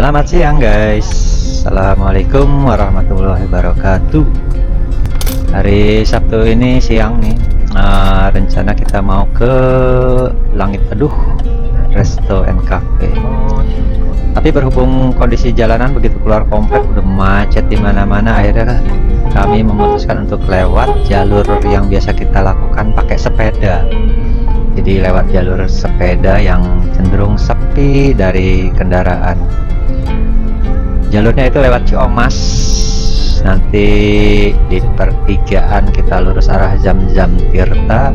Selamat siang guys. Assalamualaikum warahmatullahi wabarakatuh. Hari Sabtu ini siang nih, rencana kita mau ke Langit Teduh Resto and Cafe. Tapi berhubung kondisi jalanan begitu keluar komplek udah macet di mana-mana, akhirnya kami memutuskan untuk lewat jalur yang biasa kita lakukan pakai sepeda. Jadi lewat jalur sepeda yang cenderung sepi dari kendaraan. Jalurnya itu lewat Ciomas, nanti di pertigaan kita lurus arah Jam-Jam Tirta,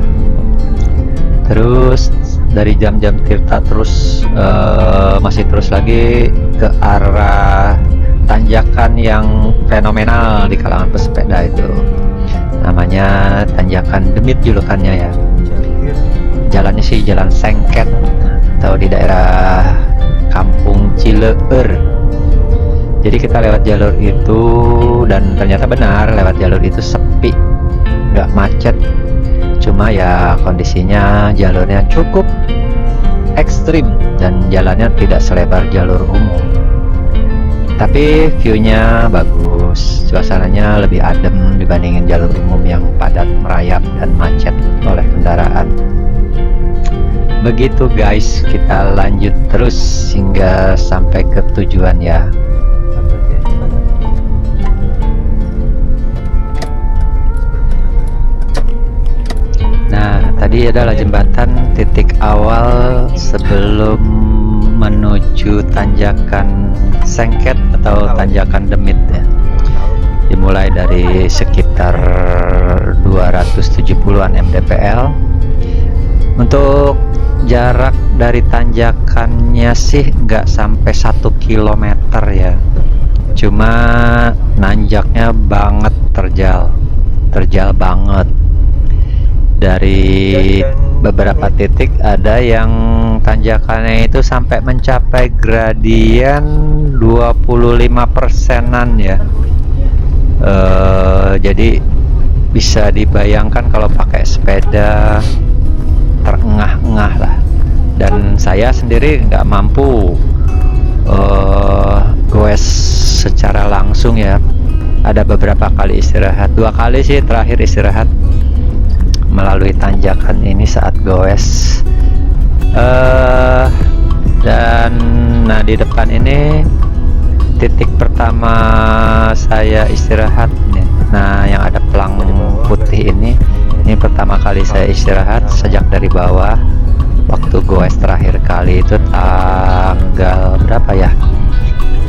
terus dari Jam-Jam Tirta terus masih terus lagi ke arah tanjakan yang fenomenal di kalangan pesepeda itu, namanya tanjakan Demit julukannya ya. Jalannya sih jalan Sengket atau di daerah Kampung Cileur. Jadi kita lewat jalur itu dan ternyata benar lewat jalur itu sepi, nggak macet. Cuma ya kondisinya jalurnya cukup ekstrim dan jalannya tidak selebar jalur umum. Tapi view-nya bagus, suasananya lebih adem dibandingin jalur umum yang padat merayap dan macet oleh kendaraan. Begitu guys, kita lanjut terus hingga sampai ke tujuan ya. Tadi adalah jembatan titik awal sebelum menuju tanjakan Sengket atau tanjakan Demit ya. Dimulai dari sekitar 270-an mdpl. Untuk jarak dari tanjakannya sih nggak sampai 1 km ya. Cuma nanjaknya banget, terjal banget. Dari beberapa titik ada yang tanjakannya itu sampai mencapai gradien 25%-an ya. Jadi bisa dibayangkan kalau pakai sepeda terengah-engah lah. Dan saya sendiri nggak mampu goes secara langsung ya. Ada beberapa kali istirahat, 2 kali sih terakhir istirahat melalui tanjakan ini saat goes. Dan nah di depan ini titik pertama saya istirahat nih. Nah yang ada pelang putih ini pertama kali saya istirahat sejak dari bawah. Waktu goes terakhir kali itu tanggal berapa ya,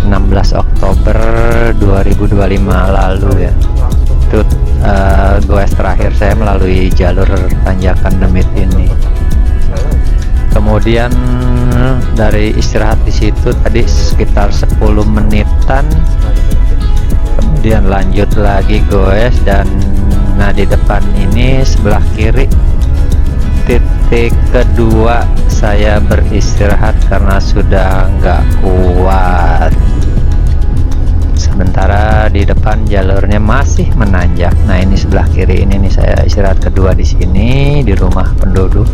16 Oktober 2025 lalu ya. Itu goes terakhir saya melalui jalur tanjakan Demit ini. Kemudian dari istirahat di situ tadi sekitar 10 menitan, kemudian lanjut lagi goes. Dan nah di depan ini sebelah kiri titik kedua saya beristirahat karena sudah nggak kuat. Sementara di depan jalurnya masih menanjak. Nah ini sebelah kiri ini nih saya istirahat kedua di sini di rumah penduduk.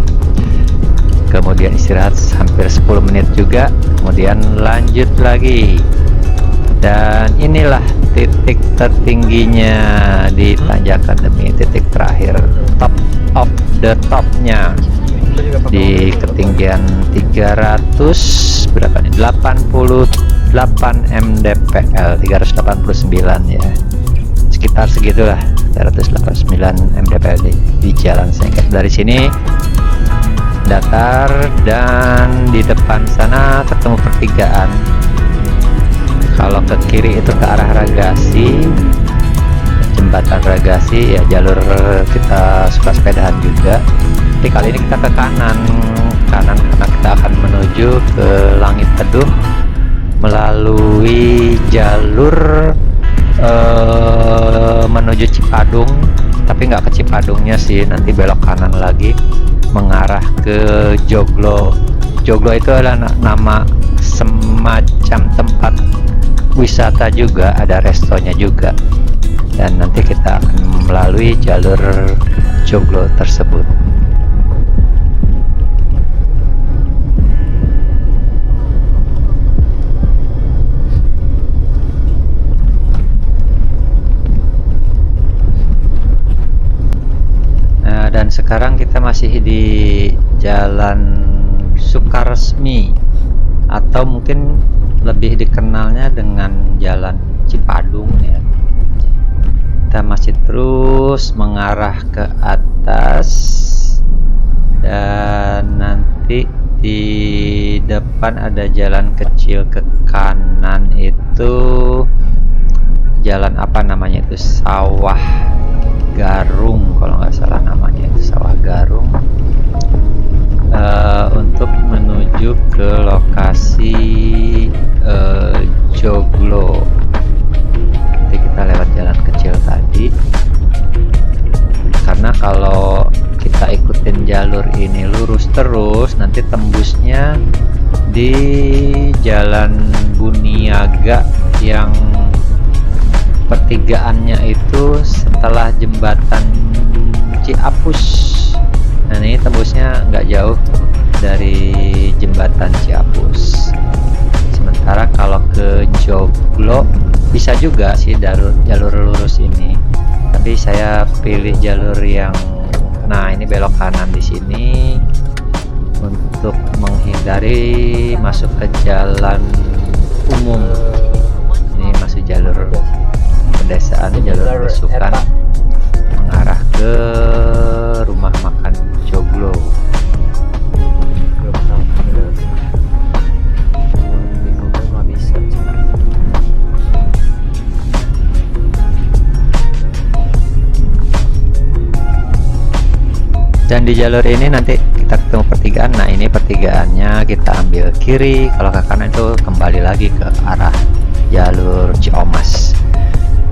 Kemudian istirahat hampir 10 menit juga. Kemudian lanjut lagi. Dan inilah titik tertingginya di tanjakan Demit, titik terakhir, top of the topnya di ketinggian 300 berapa nih, 88 mdpl, 389 ya, sekitar segitulah, 389 mdpl di jalan Sengket. Dari sini datar dan di depan sana ketemu pertigaan. Kalau ke kiri itu ke arah Ragasi, jembatan Ragasi ya, jalur kita suka sepedahan juga. Tapi kali ini kita ke kanan karena kita akan menuju ke Langit Teduh melalui jalur menuju Cipadung, tapi nggak ke Cipadungnya sih, nanti belok kanan lagi mengarah ke Joglo. Joglo itu adalah nama semacam tempat wisata juga, ada restonya juga, dan nanti kita akan melalui jalur Joglo tersebut. Dan sekarang kita masih di Jalan Sukaresmi, atau mungkin lebih dikenalnya dengan Jalan Cipadung ya. Kita masih terus mengarah ke atas, dan nanti di depan ada jalan kecil ke kanan, itu jalan apa namanya itu, Sawah Garung kalau nggak salah namanya, itu Sawah Garung, untuk menuju ke lokasi Joglo. Nanti kita lewat jalan kecil tadi, karena kalau kita ikutin jalur ini lurus terus nanti tembusnya di Jalan Buniaga yang pertigaannya itu setelah jembatan Ciapus. Nah ini tembusnya nggak jauh dari jembatan Ciapus. Sementara kalau ke Joglo bisa juga sih jalur lurus ini, tapi saya pilih jalur yang, nah ini belok kanan di sini untuk menghindari masuk ke jalan umum. Ini masuk jalur pedesaan, jalur besukan mengarah ke rumah makan Joglo. Dan di jalur ini nanti kita ketemu pertigaan. Nah ini pertigaannya, kita ambil kiri, kalau ke kanan itu kembali lagi ke arah jalur Ciomas.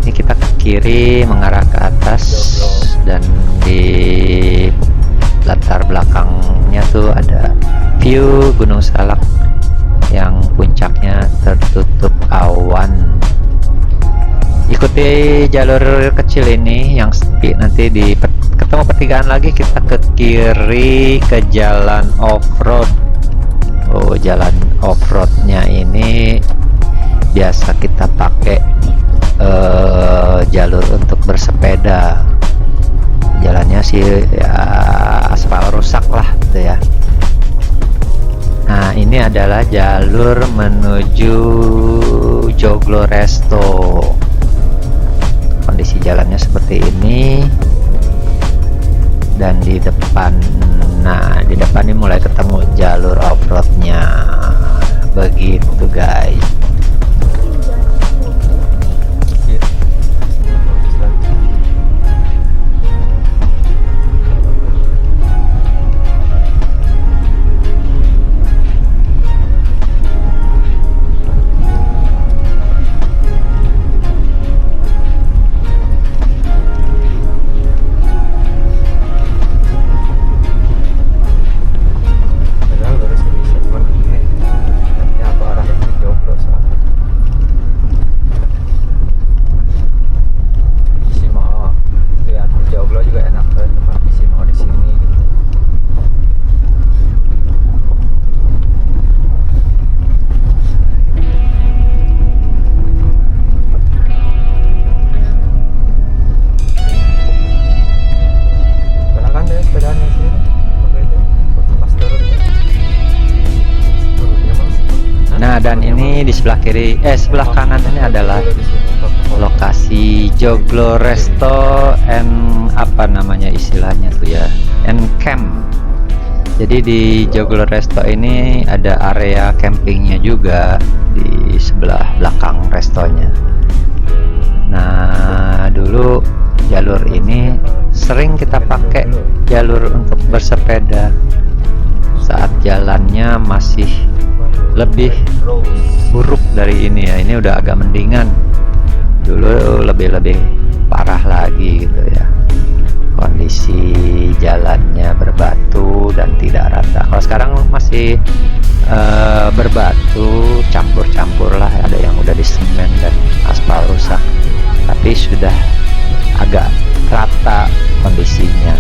Ini kita ke kiri mengarah ke atas, dan di latar belakangnya tuh ada view Gunung Salak yang puncaknya tertutup awan. Ikuti jalur kecil ini yang sepi, nanti di ketemu pertigaan lagi kita ke kiri ke jalan off-road. Oh, jalan off-roadnya ini biasa kita pakai jalur untuk bersepeda. Jalannya sih ya aspal rusak lah gitu ya. Nah ini adalah jalur menuju Joglo Resto. Kondisi jalannya seperti ini, dan di depan, nah di depan ini mulai ketemu jalur off-roadnya. Begitu guys. yang sini pakai itu pas turunnya. Turunnya mas. Nah, dan ini di sebelah kiri, sebelah kanan ini adalah lokasi Joglo Resto and apa namanya istilahnya tuh ya, and camp. Jadi di Joglo Resto ini ada area campingnya juga di sebelah belakang restonya. Nah, dulu jalur ini sering kita pakai jalur untuk bersepeda saat jalannya masih lebih buruk dari ini ya. Ini udah agak mendingan, dulu lebih parah lagi gitu ya, kondisi jalannya berbatu dan tidak rata. Kalau sekarang masih berbatu campur-campur lah, ada yang udah di semen dan aspal rusak, tapi sudah agak rata kondisinya.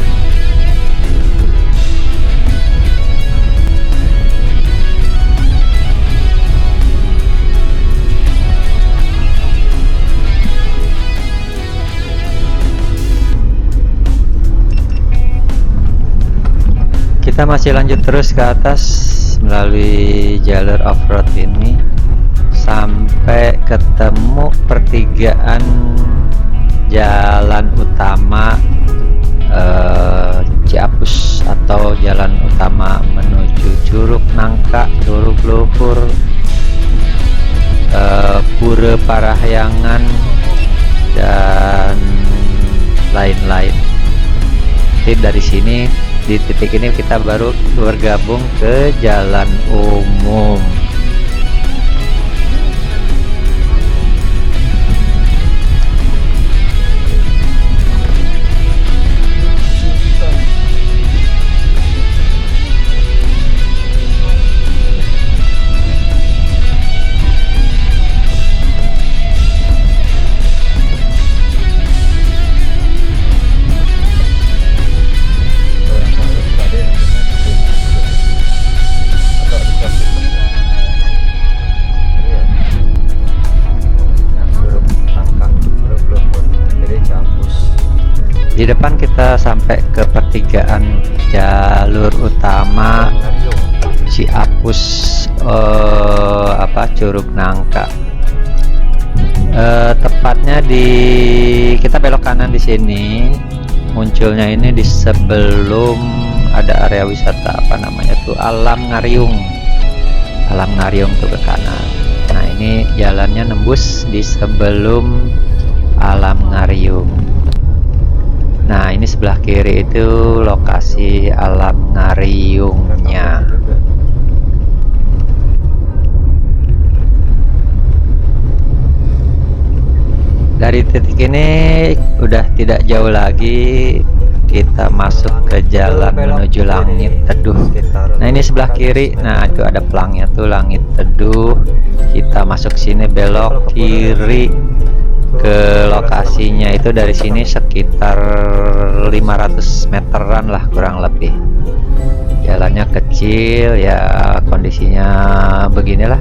Kita masih lanjut terus ke atas melalui jalur off-road ini sampai ketemu pertigaan jalan utama Ciapus atau jalan utama menuju Curug Nangka, Curug Luhur, Pura Parahyangan dan lain-lain. Jadi dari sini, di titik ini kita baru bergabung ke jalan umum. Di depan kita sampai ke pertigaan jalur utama Ciapus, Curug Nangka. Tepatnya kita belok kanan di sini. Munculnya ini di sebelum ada area wisata Alam Ngariung. Alam Ngariung tuh ke kanan. Nah, ini jalannya nembus di sebelum Alam Ngariung. Nah, ini sebelah kiri itu lokasi Alam Ngariungnya. Dari titik ini udah tidak jauh lagi, kita masuk ke jalan menuju Langit Teduh. Nah, ini sebelah kiri, nah itu ada pelangnya tuh, Langit Teduh. Kita masuk sini, belok kiri ke lokasinya. Itu dari sini sekitar 500 meteran lah kurang lebih. Jalannya kecil ya, kondisinya beginilah,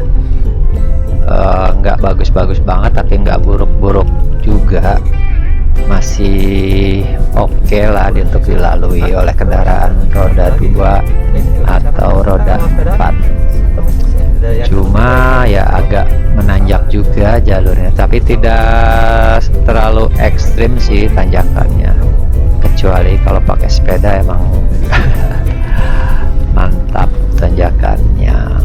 nggak bagus-bagus banget tapi nggak buruk-buruk juga, masih oke lah untuk dilalui oleh kendaraan roda 2 atau roda 4. Cuma ya agak menanjak juga jalurnya, tapi tidak terlalu ekstrim sih tanjakannya, kecuali kalau pakai sepeda emang mantap tanjakannya.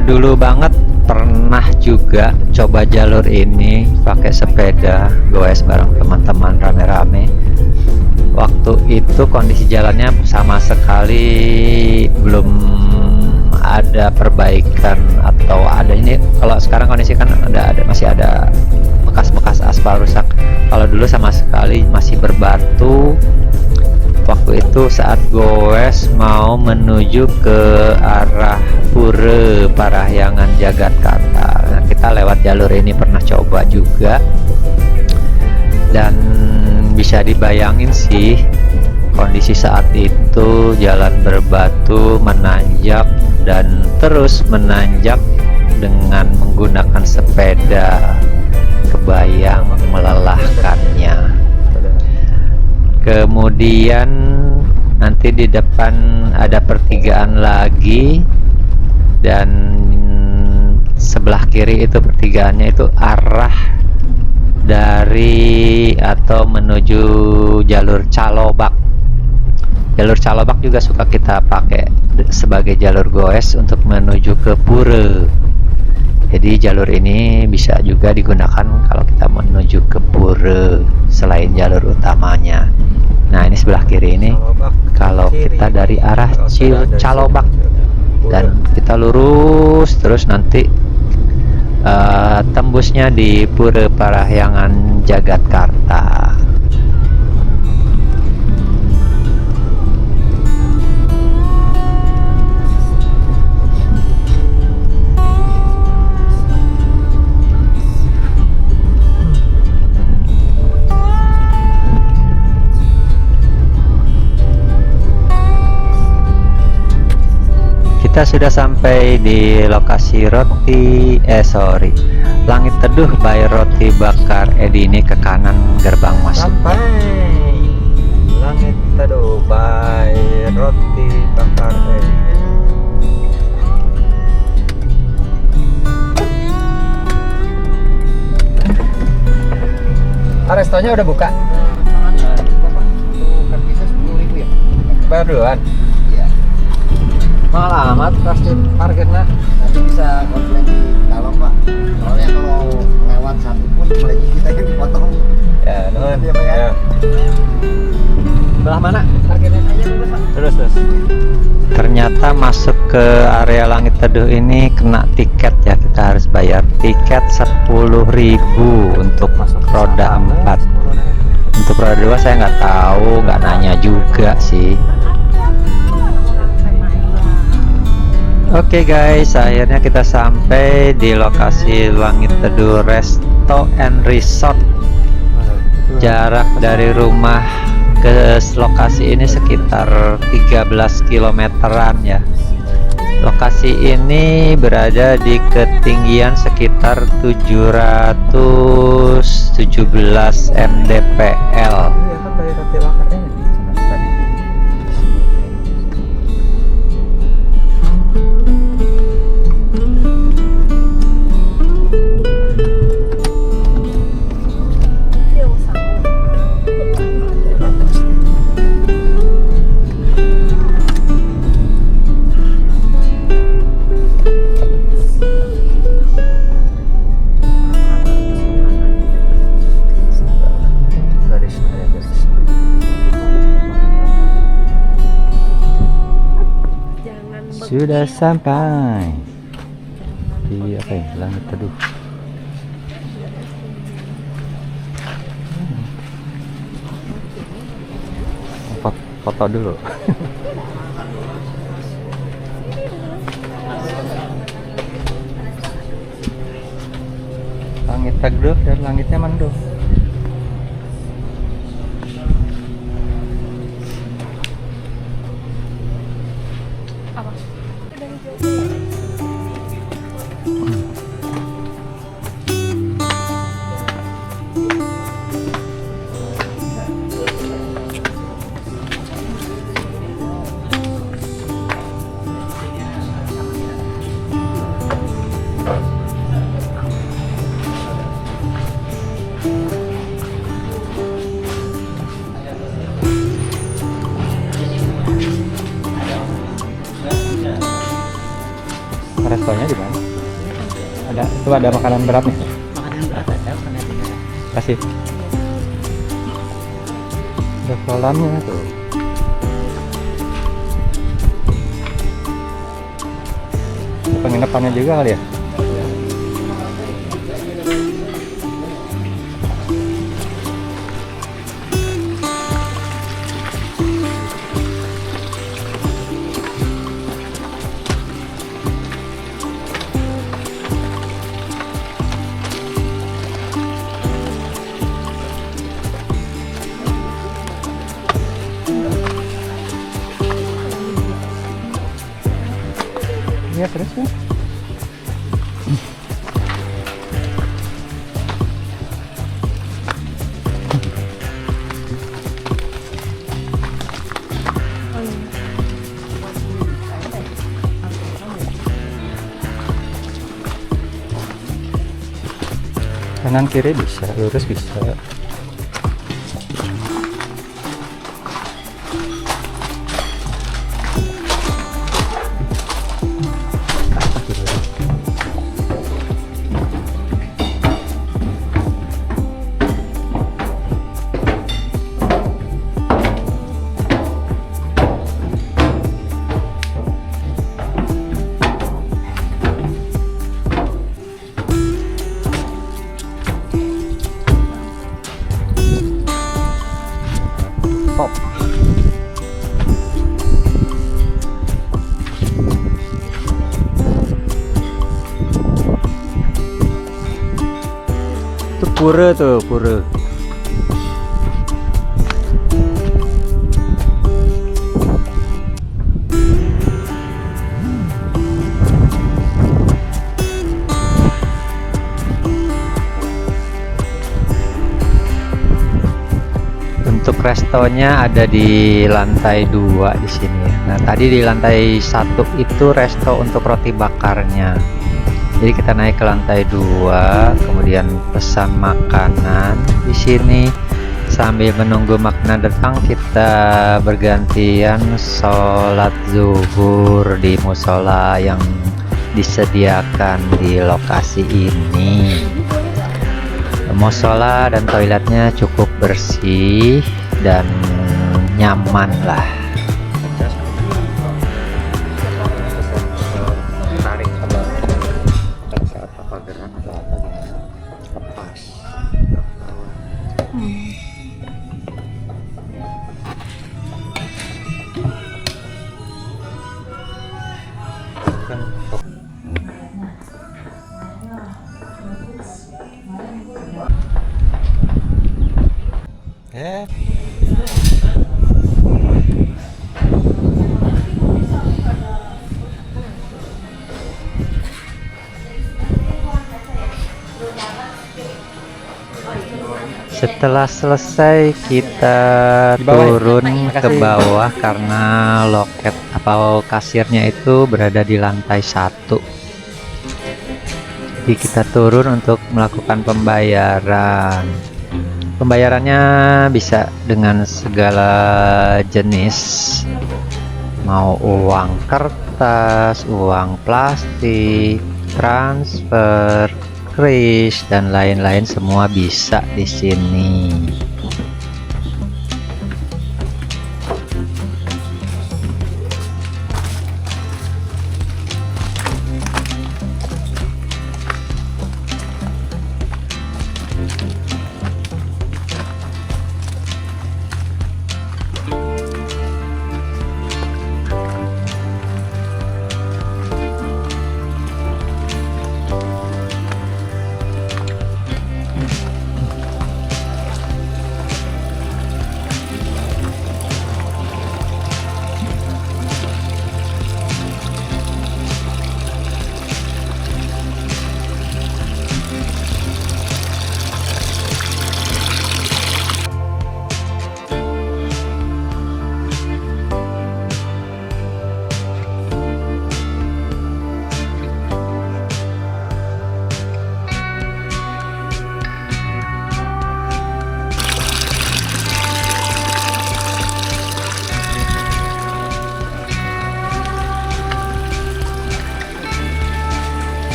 Dulu banget pernah juga coba jalur ini pakai sepeda goes bareng teman-teman rame-rame. waktu itu kondisi jalannya sama sekali belum ada perbaikan atau ada ini. Kalau sekarang kondisi kan masih ada bekas-bekas aspal rusak. Kalau dulu sama sekali masih berbatu. Waktu itu saat goes mau menuju ke arah Pura Parahyangan Jagatkarta. Nah, kita lewat jalur ini pernah coba juga, dan bisa dibayangin sih kondisi saat itu jalan berbatu, menanjak dan terus menanjak dengan menggunakan sepeda. Kebayang melelahkannya. Kemudian nanti di depan ada pertigaan lagi, dan sebelah kiri itu pertigaannya itu arah dari atau menuju jalur Calobak. Jalur Calobak juga suka kita pakai sebagai jalur goes untuk menuju ke Pura. Jadi jalur ini bisa juga digunakan kalau kita menuju ke Pura selain jalur utamanya. Nah, ini sebelah kiri ini kalau kita dari arah Calobak, dan kita lurus terus nanti tembusnya di Pura Parahyangan Jagatkarta. Kita sudah sampai di lokasi Langit Teduh by Roti Bakar Edi. Ini ke kanan gerbang masuk. Sampai Langit Teduh by Roti Bakar Edi. Restonya udah buka? Bisa 10.000 ya? Bayar duluan? Iya. Mahal amat parkirnya. Nanti bisa komplain di dalam Pak. Soalnya kalau lewat satu pun mulai kita yang dipotong. Ya, nuhun. Iya, Pak, ya. Ya. Belah mana? Parkirnya aja dulu Pak. Terus. Ternyata masuk ke area Langit Teduh ini kena tiket ya, kita harus bayar tiket 10.000 untuk Masuk roda 4. Untuk roda 2 saya nggak tahu, nggak nanya juga sih. Oke guys, akhirnya kita sampai di lokasi Langit Teduh Resto and Resort. Jarak dari rumah ke lokasi ini sekitar 13 kilometeran ya. Lokasi ini berada di ketinggian sekitar 717 mdpl. Iya kan bayar roti bakarnya tadi. Sudah sampai di apa ya, Langit Teduh. Foto dulu. Langit Teduh dan langitnya Manduh. Restonya di mana? Ada, itu ada makanan berat nih. Makanan berat ada, makanan ringan. Kasih. Ada kolamnya tuh. Penginapannya juga kali ya. Ya terus ya. Kanan kiri bisa, lurus bisa. Pop. Itu pura tuh, pura. Untuk restonya ada di lantai 2 di sini. Nah, tadi di lantai 1 itu resto untuk roti bakarnya. Jadi kita naik ke lantai 2, kemudian pesan makanan di sini. Sambil menunggu makanan datang, kita bergantian sholat zuhur di musola yang disediakan di lokasi ini. Musola dan toiletnya cukup bersih dan nyaman lah. Tarik sama saat apa gerak atau apa gimana lepas. Setelah selesai kita Di bawah ya? turun ke Makasih. bawah karena loket atau kasirnya itu berada di lantai 1. Jadi kita turun untuk melakukan pembayaran. Pembayarannya bisa dengan segala jenis, mau uang kertas, uang plastik, transfer, kris, dan lain-lain, semua bisa di sini.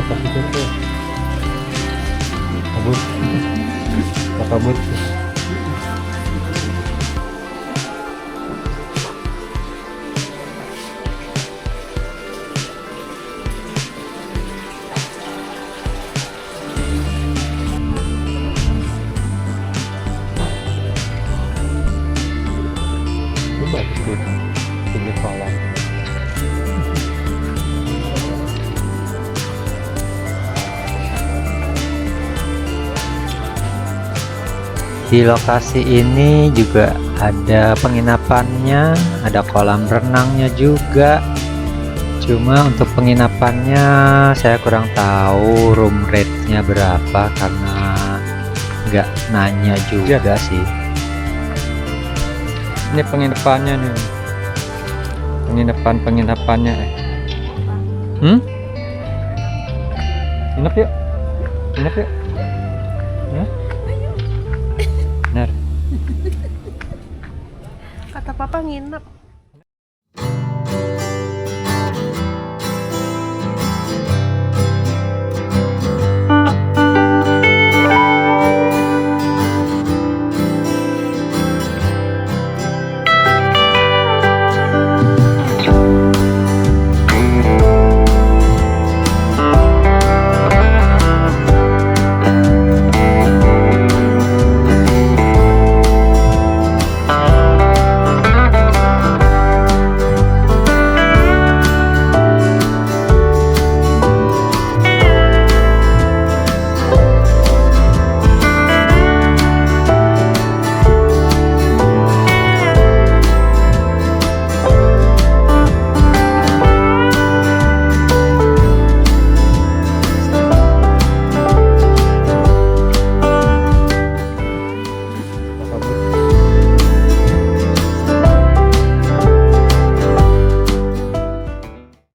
atas itu tuh. Kabut. Kabut. Bagus gitu, pinggir kolam. Di lokasi ini juga ada penginapannya, ada kolam renangnya juga. Cuma untuk penginapannya saya kurang tahu room rate-nya berapa karena nggak nanya juga sih. Ini penginapannya nih. Penginapannya. Nginep yuk. Ya? Benar. Kata papa nginep.